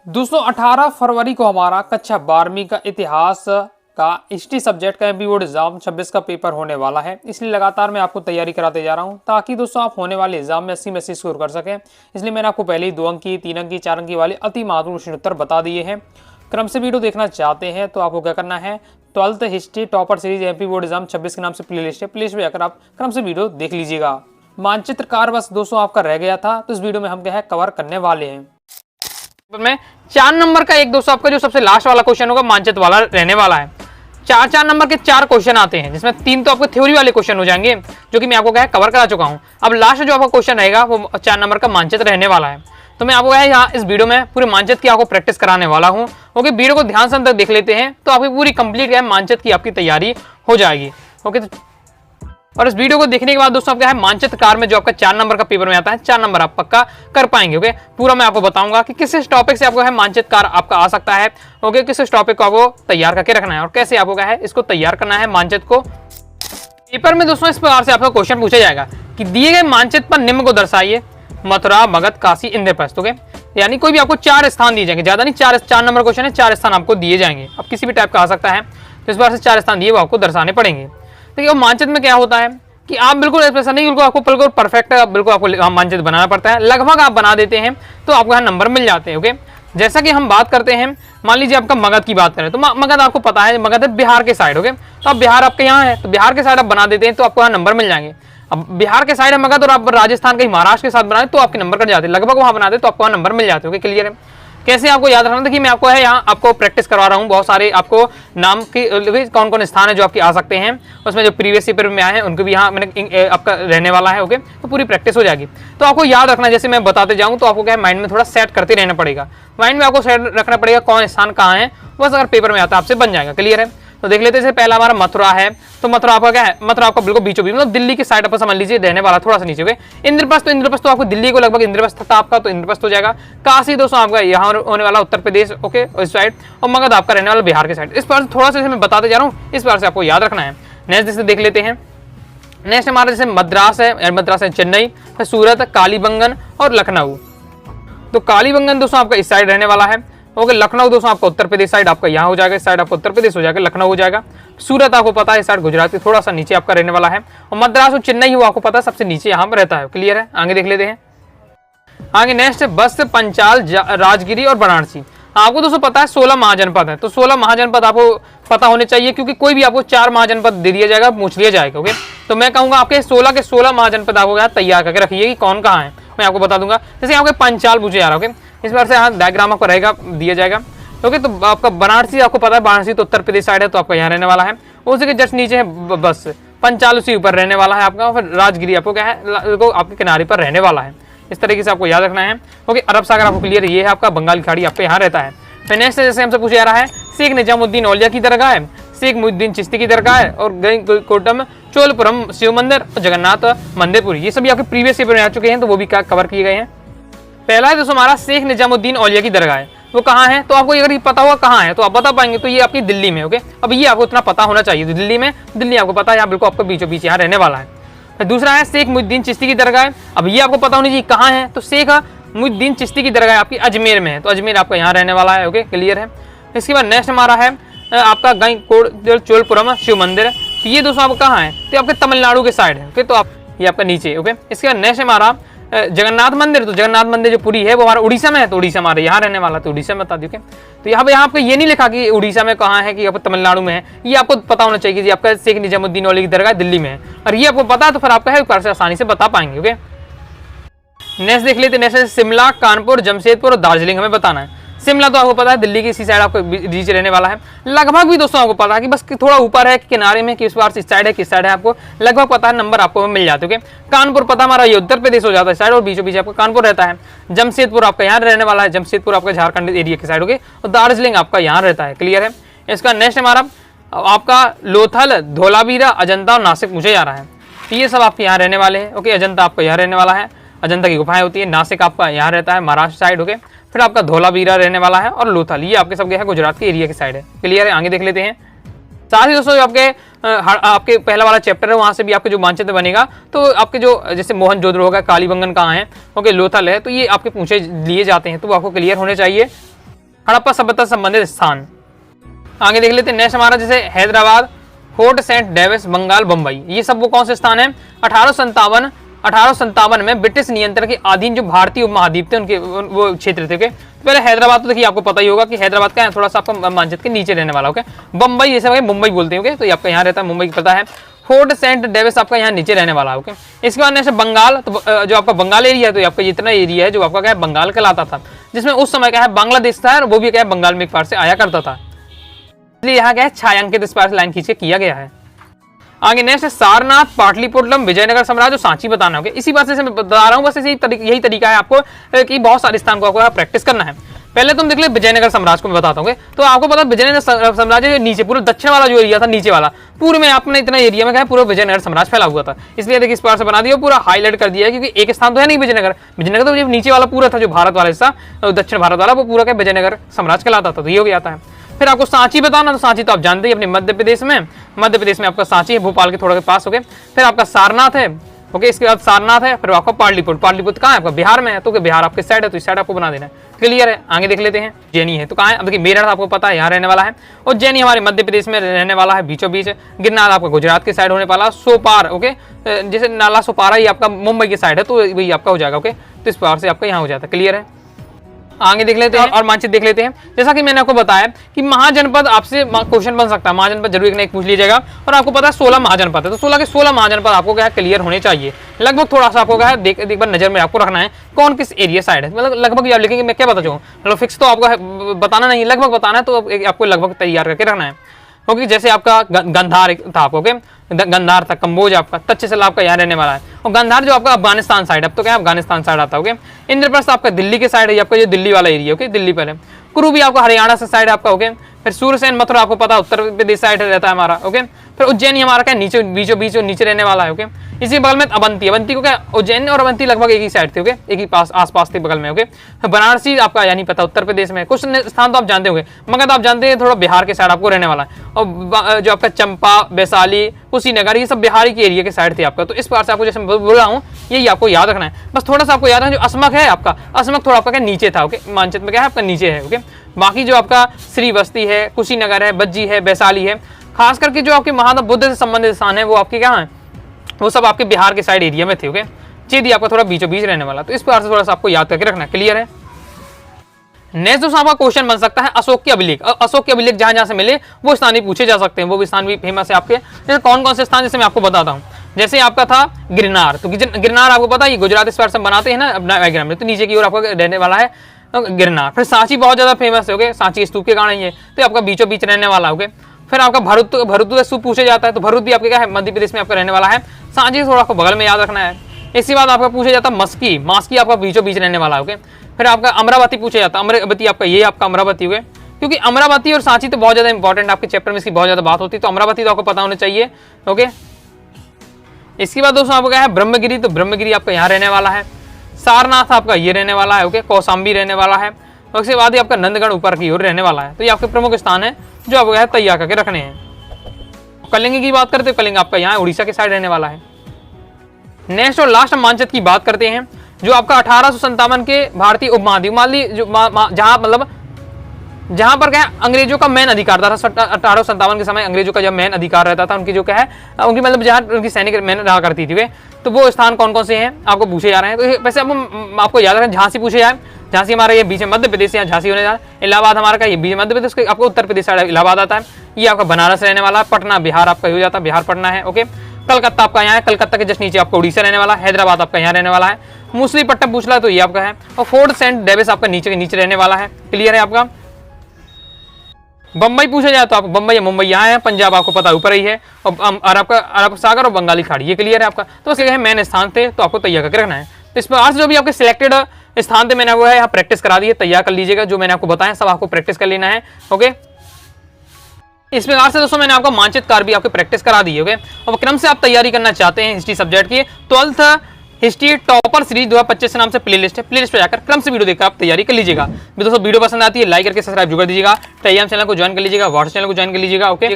दोस्तों 18 फरवरी को हमारा कक्षा 12वीं का इतिहास का हिस्ट्री सब्जेक्ट का एमपी बोर्ड एग्जाम 26 का पेपर होने वाला है। इसलिए लगातार मैं आपको तैयारी कराते जा रहा हूं ताकि दोस्तों आप होने वाले एग्जाम में 80 में 80 स्कोर कर सकें। इसलिए मैंने आपको पहले ही 2 अंक की, 3 अंक की, 4 अंक की वाले अति महत्वपूर्ण प्रश्न उत्तर बता दिए हैं। क्रम से वीडियो देखना चाहते हैं तो आपको क्या करना है, 12th history topper series MP board exam 26 के नाम से प्लेलिस्ट है, प्लेलिस्ट में जाकर आप क्रम से वीडियो देख लीजिएगा। मानचित्रकार बस दोस्तों आपका रह गया था, तो इस वीडियो में हम क्या है कवर करने वाले हैं। में 4 नंबर का एक दोस्तों आपका जो सबसे लास्ट वाला क्वेश्चन होगा मानचित्र वाला रहने वाला है। 4 नंबर के 4 क्वेश्चन आते हैं, जिसमें 3 तो आपको थ्योरी वाले क्वेश्चन हो जाएंगे जो कि मैं आपको क्या है कवर करा चुका हूं। अब लास्ट जो आपका क्वेश्चन रहेगा वो 4 नंबर का मानचित्र रहने वाला है। तो मैं आपको यहाँ इस वीडियो में पूरे मानचित्र की आपको प्रैक्टिस कराने वाला हूँ। ओके, वीडियो को ध्यान से अंदर देख लेते हैं तो आपकी पूरी कंप्लीट मानचित्र की आपकी तैयारी हो जाएगी। ओके, और इस वीडियो को देखने के बाद दोस्तों आपका है मानचित्रकार में जो आपका 4 नंबर का पेपर में आता है 4 नंबर आप पक्का कर पाएंगे। ओके, पूरा मैं आपको बताऊंगा कि किस टॉपिक से आपको है मानचित्रकार आपका आ सकता है। ओके, किस टॉपिक को आपको तैयार करके रखना है और कैसे आपको क्या है इसको तैयार करना है मानचित्र को। पेपर में दोस्तों इस प्रकार से आपका क्वेश्चन पूछा जाएगा कि दिए गए मानचित्र पर निम्न को दर्शाइए, मथुरा, मगध, काशी, इंद्रप्रस्थ। ओके, यानी कोई भी आपको 4 स्थान दिए जाएंगे, ज्यादा नहीं, 4 नंबर क्वेश्चन है, 4 स्थान आपको दिए जाएंगे। अब किसी भी टाइप का आ सकता है, तो इस बार से 4 स्थान दिए वो आपको दर्शाने पड़ेंगे। देखिए मानचित्र में क्या होता है कि आप बिल्कुल ऐसा नहीं, बिल्कुल आपको बिल्कुल परफेक्ट बिल्कुल आपको मानचित्र बनाना पड़ता है। लगभग आप बना देते हैं तो आपको यहाँ नंबर मिल जाते हैं। ओके, जैसा कि हम बात करते हैं, मान लीजिए आपका मगध की बात करें तो मगध आपको पता है मगध है बिहार के साइड। ओके, तो अब बिहार आपके यहाँ है तो बिहार के साइड आप बना देते हैं तो आपको यहाँ नंबर मिल जाएंगे। अब बिहार के साइड है मगध और आप राजस्थान कहीं महाराष्ट्र के साथ बनाए तो आपके नंबर कट जाते हैं, लगभग वहां बनाते तो आपको वहां नंबर मिल जाते हैं। क्लियर है? कैसे आपको याद रखना, देखिए मैं आपको है यहाँ आपको प्रैक्टिस करवा रहा हूँ। बहुत सारे आपको नाम के कौन कौन स्थान है जो आपके आ सकते हैं, उसमें जो प्रीवियस पेपर में आए हैं उनको भी यहाँ मैंने आपका रहने वाला है। ओके, तो पूरी प्रैक्टिस हो जाएगी। तो आपको याद रखना, जैसे मैं बताते जाऊँ तो आपको क्या है माइंड में थोड़ा सेट करते रहना पड़ेगा। माइंड में आपको सेट रखना पड़ेगा कौन स्थान कहाँ है, बस अगर पेपर में आता है आपसे बन जाएगा। क्लियर है? तो देख लेते हैं, पहला हमारा मथुरा है, तो मथुरा आपका क्या है, मथुरा आपका बिल्कुल बीचों बीच मतलब दिल्ली की साइड पर समझ लीजिए रहने वाला, थोड़ा सा नीचे। इंद्रप्रस्थ, तो इंद्रप्रस्थ तो आपको दिल्ली को लगभग इंद्रप्रस्थ था आपका, तो इंद्रप्रस्थ हो जाएगा। काशी दोस्तों आपका यहाँ होने वाला उत्तर प्रदेश, ओके, इस साइड, और मगध आपका रहने वाला बिहार के साइड। इस बार थोड़ा सा मैं बताते जा रहा हूँ, इस बार से आपको याद रखना है। नेक्स्ट जैसे देख लेते हैं, नेक्स्ट हमारा जैसे मद्रास है चेन्नई, सूरत, कालीबंगन और लखनऊ। तो कालीबंगन दोस्तों आपका इस साइड रहने वाला है। ओके, लखनऊ दोस्तों आपका उत्तर प्रदेश साइड आपका यहाँ हो जाएगा, इस साइड आपका उत्तर प्रदेश हो जाएगा, लखनऊ हो जाएगा। सूरत आपको पता है इस साइड गुजरात के थोड़ा सा नीचे आपका रहने वाला है, और मद्रास और चेन्नई वो आपको पता है सबसे नीचे यहाँ पर रहता है। क्लियर है? आगे देख लेते हैं। आगे नेक्स्ट बस्त, पंचाल, राजगिरी और वाराणसी। आपको दोस्तों पता है 16 महाजनपद है, तो 16 महाजनपद आपको पता होने चाहिए, क्योंकि कोई भी आपको 4 महाजनपद दे दिया जाएगा, पूछ लिया जाएगा। ओके, तो मैं कहूँगा आपके 16 के 16 महाजनपद आपको तैयार करके रखिए कि कौन कहाँ है, मैं आपको बता दूंगा। जैसे आपके पंचाल पूछे जा रहा है, ओके, इस बार से यहाँ डायग्राम आपको रहेगा, दिया जाएगा। ओके, तो आपका वाराणसी आपको पता है, वाराणसी तो उत्तर प्रदेश साइड है, तो आपका यहाँ रहने वाला है। उसी के जस्ट नीचे है बस, पंचाल उसी ऊपर रहने वाला है आपका, फिर राजगिरी आपको क्या है आपके किनारे पर रहने वाला है। इस तरीके से आपको याद रखना है। ओके, अरब सागर आपको क्लियर है, ये है आपका बंगाल की खाड़ी आपके यहाँ रहता है। फिर नेक्स्ट जैसे हमसे पूछा जा रहा है, शेख निजामुद्दीन औलिया की दरगाह है, शेख मुहिद्दीन चिश्ती की दरगाह है, और कोटम चोलपुरम शिव मंदिर और जगन्नाथ मंदिरपुरी। ये सभी आपके प्रीवियस पेपर में आ चुके हैं, तो वो भी कवर किए गए हैं। पहला है दोस्तों हमारा शेख निजामुद्दीन औलिया की दरगाह है, वो कहाँ है, तो आपको अगर ये पता होगा कहाँ है तो आप बता पाएंगे, तो ये आपकी दिल्ली में। ओके, अब ये आपको इतना पता होना चाहिए, दिल्ली में, दिल्ली आपको पता है यहाँ बिल्कुल आपको बीचों बीच यहाँ रहने वाला है। दूसरा है शेख मुहिद्दीन चिश्ती की दरगाह है, अब ये आपको पता होनी चाहिए कहाँ है, तो शेख मुहिद्दीन चिश्ती की दरगाह आपकी अजमेर में है, तो अजमेर आपका यहाँ रहने वाला है। ओके, क्लियर है? इसके बाद नेक्स्ट हमारा है आपका चोलपुरम शिव मंदिर है, तो ये दोस्तों आपका कहाँ है, तो आपके तमिलनाडु के साइड है। ओके, तो आप ये आपका नीचे। ओके, इसके बाद नेक्स्ट हमारा जगन्नाथ मंदिर, तो जगन्नाथ मंदिर जो पुरी है वो हमारा उड़ीसा में है, तो उड़ीसा हमारे यहाँ रहने वाला, तो उड़ीसा में बता दिए। तो यहाँ पे आपको ये नहीं लिखा कि उड़ीसा में कहाँ है, कि यहाँ पर तमिलनाडु में है, ये आपको पता होना चाहिए कि आपका शेख निजामुद्दीन औलिया की दरगाह दिल्ली में है, और ये आपको पता है तो फिर आपका है ऊपर से आसानी से बता पाएंगे। ओके, नेक्स्ट देख लेते हैं। नेक्स्ट शिमला, कानपुर, जमशेदपुर और दार्जिलिंग हमें बताना है। शिमला तो आपको पता है दिल्ली की इसी साइड आपको बीच रहने वाला है, लगभग भी दोस्तों आपको पता है कि बस थोड़ा ऊपर है, किनारे में, किस बार इस साइड है किस साइड है, आपको लगभग पता है, नंबर आपको मिल जाते हैं। कानपुर पता हमारा ये उत्तर प्रदेश हो जाता है साइड, और बीचों बीच आपका कानपुर रहता है। जमशेदपुर आपका यहाँ रहने वाला है, जमशेदपुर आपका झारखंड एरिया की साइड हो गई, और दार्जिलिंग आपका यहाँ रहता है। क्लियर है? इसका नेक्स्ट हमारा आपका लोथल, धोलावीरा, अजंता और नासिक मुझे जा रहा है, तो ये सब आपके यहाँ रहने वाले हैं। ओके, अजंता आपका यहाँ रहने वाला है, अजंता की गुफाएं होती है। नासिक आपका यहाँ रहता है महाराष्ट्र साइड। ओके, फिर आपका धोलावीरा रहने वाला है, और लोथल ये आपके सब है गुजरात के एरिया की साइड है। क्लियर है? आगे देख लेते हैं। साथ ही दोस्तों आपके पहला वाला चैप्टर है, वहाँ से भी आपके जो मानचित्र बनेगा, तो आपके जो जैसे मोहनजोदड़ो होगा, कालीबंगन कहाँ है, ओके, लोथल है, तो ये आपके पूछे लिए जाते हैं, तो आपको क्लियर होने चाहिए। हड़प्पा सभ्यता से संबंधित स्थान। आगे देख लेते हैं नेक्स्ट हमारा, जैसे Hyderabad, fort saint Davis, Bengal, Bombay, ये सब वो कौन से स्थान है? 1857 में ब्रिटिश नियंत्रण के अधीन जो भारतीय उपमहाद्वीप थे उनके वो क्षेत्र थे। ओके, पहले हैदराबाद तो देखिए आपको पता ही होगा कि हैदराबाद का है, थोड़ा सा आपका मानचित्र के नीचे रहने वाला। ओके, बम्बई जैसे मुंबई बोलते हैं, ओके, तो ये आपका यहाँ रहता है, मुंबई पता है। फोर्ट सेंट डेविस आपका यहाँ नीचे रहने वाला है। ओके, इसके बाद नेक्स्ट बंगाल, तो जो आपका बंगाल एरिया है, तो आपका जितना एरिया है जो आपका क्या है बंगाल कहलाता था, जिसमें उस समय क्या है बांग्लादेश था और वो भी क्या है बंगाल में एक पार से आया करता था, इसलिए यहाँ क्या है छायांकित इस पार से लाइन खींच के किया गया है। आगे नेक्स्ट है सारनाथ, पाटलिपुत्रम, विजयनगर साम्राज्य, सांची बताना होगा। इसी बात से मैं बता रहा हूँ, बस यही तरीका है आपको कि बहुत सारे स्थान को आपको प्रैक्टिस करना है। पहले तुम देख ले विजयनगर साम्राज्य को मैं बताता हूँ। तो आपको पता विजयनगर साम्राज्य नीचे पूरा दक्षिण वाला जो एरिया था, नीचे वाला पूरे में आपने इतना एरिया में क्या पूरा विजयनगर साम्राज्य फैला हुआ था, इसलिए देखिए इस पार से बना दिया, पूरा हाईलाइट कर दिया है, क्योंकि एक स्थान तो है नहीं विजयनगर। विजयनगर तो नीचे वाला पूरा था, जो भारत वाला हिस्सा, दक्षिण भारत वाला, वो पूरा क्या विजयनगर साम्राज्य कहलाता था। तो ये हो गया था। फिर आपको सांची बताना, तो सांची तो आप जानते हैं अपने मध्य प्रदेश में आपका सांची है, भोपाल के थोड़ा के पास। हो गए, फिर आपका सारनाथ है। ओके, इसके बाद सारनाथ है, फिर आपका पाटलिपुत्र कहाँ है आपका बिहार में है, तो बिहार आपके साइड है, तो इस साइड आपको बना देना है। क्लियर है। आगे देख लेते हैं उज्जैनी है, तो कहाँ है? अब देखिए मेरठ आपको पता है यहाँ रहने वाला है, उज्जैनी हमारे मध्य प्रदेश में रहने वाला है, बीचों बीच। गिरनार आपका गुजरात के साइड होने वाला, सोपार, ओके, जैसे नाला सोपारा ये आपका मुंबई के साइड है, तो वही आपका हो जाएगा। ओके, तो इस पार से आपका यहाँ हो जाता है। क्लियर है। आगे देख लेते हैं और मानचित्र देख लेते हैं। जैसा कि मैंने आपको बताया कि महाजनपद आपसे क्वेश्चन बन सकता है, महाजनपद जरूर एक ना एक पूछ लीजिएगा। और आपको पता है 16 महाजनपद है, तो 16 के 16 महाजनपद आपको क्या है क्लियर होने चाहिए। लगभग थोड़ा सा आपको क्या है एक बार नजर में आपको रखना है कौन किस एरिया साइड है, मतलब लगभग आप लिखेंगे, मैं क्या बता चाहूँ, मतलब फिक्स तो आपको बताना नहीं, लगभग बताना है, तो आपको लगभग तैयार करके रखना है। क्योंकि जैसे आपका गंधार था, आपको गंधार था, कंबोज आपका, तक्षशिला आपका यहाँ रहने वाला है, और गंधार जो आपका अफगानिस्तान साइड, अब तो क्या अफगानिस्तान साइड आता है। इंद्रप्रस्थ आपका दिल्ली के साइड है, आपका जो दिल्ली वाला एरिया, ओके, दिल्ली पहले। कुरु भी आपका हरियाणा से साइड आपका, ओके। फिर सूरसेन मथुरा आपको पता उत्तर प्रदेश साइड रहता है हमारा, ओके। फिर उज्जैन हमारा क्या नीचे बीचों बीच नीचे रहने वाला है, ओके। इसी बगल में अवंती, अवंती को क्या उज्जैन और अवंती लगभग एक ही साइड थे, ओके, एक ही पास आसपास थे बगल में, ओके। बनारसी आपका यानी पता उत्तर प्रदेश में, कुछ स्थान तो आप जानते होंगे, मगर तो आप जानते हैं थोड़ा बिहार के साइड आपको रहने वाला है। और जो आपका चंपा, वैशाली, कुशीनगर, ये सब बिहारी के एरिया के साइड थे आपका। तो इस बार से आपको जैसे बोल रहा हूँ यही आपको याद रखना है, बस थोड़ा सा आपको याद रखना। जो असमक है आपका, असमक थोड़ा आपका क्या नीचे था, ओके, मानचित्र में क्या है आपका नीचे है, ओके। बाकी जो आपका श्रीबस्ती है, कुशीनगर है, बज्जी है, वैशाली है, खास करके जो आपके महात्मा बुद्ध से संबंधित स्थान है वो आपके क्या है, वो सब आपके बिहार के साइड एरिया में थे, ओके। चेदी आपका थोड़ा बीचों बीच रहने वाला, तो इस प्रकार से थोड़ा सा आपको याद करके रखना। क्लियर है। नेक्स्ट दोस्तों आपका क्वेश्चन बन सकता है अशोक के अभिलेख। अशोक के अभिलेख जहां जहां से मिले वो स्थान भी पूछे जा सकते हैं, वो भी स्थान भी फेमस है आपके। जैसे कौन कौन से स्थान, जैसे मैं आपको बताता हूँ। जैसे आपका था गिरनार, तो गिरनार आपको पता है गुजरात इस पार से बनाते हैं ना अपना डायग्राम में, तो नीचे की ओर आपका रहने वाला है गिरनार। फिर सांची बहुत ज्यादा फेमस है, ओके, सांची स्तूप के कारण ये, तो आपका बीचों बीच रहने वाला, ओके। फिर आपका भरूतु स्तूप पूछा जाता है, तो भरूच भी आपके क्या है मध्य प्रदेश में आपका रहने वाला है। सांची थोड़ा आपको बगल में याद रखना है। इसी बात आपका पूछा जाता है मस्की, मास्की आपका बीचों बीच रहने वाला है, ओके। फिर आपका अमरावती पूछा जाता है, अमरावती आपका ये आपका अमरावती, ओके, क्योंकि अमरावती और सांची तो बहुत ज्यादा इंपॉर्टेंट आपके चैप्टर में इसकी बहुत ज्यादा बात होती है, तो अमरावती तो आपको पता होना चाहिए, ओके। इसके बाद दोस्तों आपको क्या है ब्रह्मगिरी, तो ब्रह्मगिरी आपका यहाँ रहने वाला है। सारनाथ आपका ये रहने वाला है, ओके, कौशाम्बी रहने वाला है। उसके बाद ही आपका नंदगढ़ ऊपर की ओर रहने वाला है। तो ये आपके प्रमुख स्थान है जो आपको यहाँ तैयार करके रखने हैं। कलिंग की बात करते हैं, कलिंग आपका यहाँ उड़ीसा के साइड रहने वाला है। नेक्स्ट और लास्ट मानचित्र की बात करते हैं, जो आपका 1857 के भारतीय उपमहाद्वीप, मान ली जहां मतलब जहां पर क्या अंग्रेजों का मेन अधिकार था, 1857 के समय अंग्रेजों का जब मेन अधिकार रहता था, उनकी जो क्या है उनकी मतलब जहां उनकी सैनिक मेन रहा करती थी, तो वो स्थान कौन कौन से हैं आपको पूछे जा रहे हैं। तो वैसे आपको याद रखें झांसी पूछे जाए, झांसी हमारा ये बीच में मध्य प्रदेश यहाँ झांसी होने जा रहा है। इलाहाबाद हमारा का ये बीच मध्य प्रदेश, आपको उत्तर प्रदेश साइड इलाहाबाद आता है। ये आपका बनारस रहने वाला है। पटना बिहार आपका हो जाता है, बिहार पटना है, ओके। कलकत्ता आपका यहाँ है, कलकत्ता के जस्ट नीचे आपका उड़ीसा रहने वाला है। हैदराबाद आपका यहाँ रहने वाला है। मूसलीपट्टनम पूछ ला तो ये आपका है, और फोर्ट सेंट डेविस आपका नीचे के नीचे रहने वाला है। क्लियर है आपका। बम्बई पूछा जाए तो आप बम्बई या मुंबई यहाँ है। पंजाब आपको पता ऊपर ही है, और अरब सागर और बंगाली खाड़ी, ये क्लियर है आपका। तो बस मेन स्थान थे, तो आपको तैयार करके रखना है। तो इस प्रकार से जो भी आपके सिलेक्टेड स्थान थे मैंने वो है यहाँ प्रैक्टिस करा दी है, तैयार कर लीजिएगा। जो मैंने आपको बताया सब आपको प्रैक्टिस कर लेना है, ओके। इस प्रकार से दोस्तों मैंने आपको मानचित्र कार भी आपको प्रैक्टिस करा दी है, ओके। और क्रम से आप तैयारी करना चाहते हैं हिस्ट्री सब्जेक्ट की, 12th हिस्ट्री टॉपर सीरीज 2025 नाम से प्लेलिस्ट है, प्लेलिस्ट पे जाकर क्रम से वीडियो देखकर आप तैयारी कर लीजिएगा। दोस्तों वीडियो पसंद आती है लाइक करके सब्सक्राइब कर दीजिएगा। टेलीग्राम चैनल को ज्वाइन कर लीजिएगा, व्हाट्सएप चैनल को ज्वाइन कर लीजिएगा, ओके।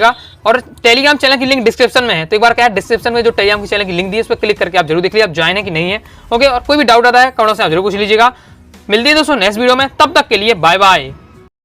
और टेलीग्राम चैनल की लिंक डिस्क्रिप्शन में है, तो एक बार क्या है डिस्क्रिप्शन में जो टेलीग्राम की चैनल की लिंक दी है उस पर क्लिक करके आप जरूर देख लीजिए आप ज्वाइन है कि नहीं है, ओके। और कोई भी डाउट आता है कमेंट से आप जरूर पूछ लीजिएगा। मिलती है दोस्तों नेक्स्ट वीडियो में, तब तक के लिए बाय बाय।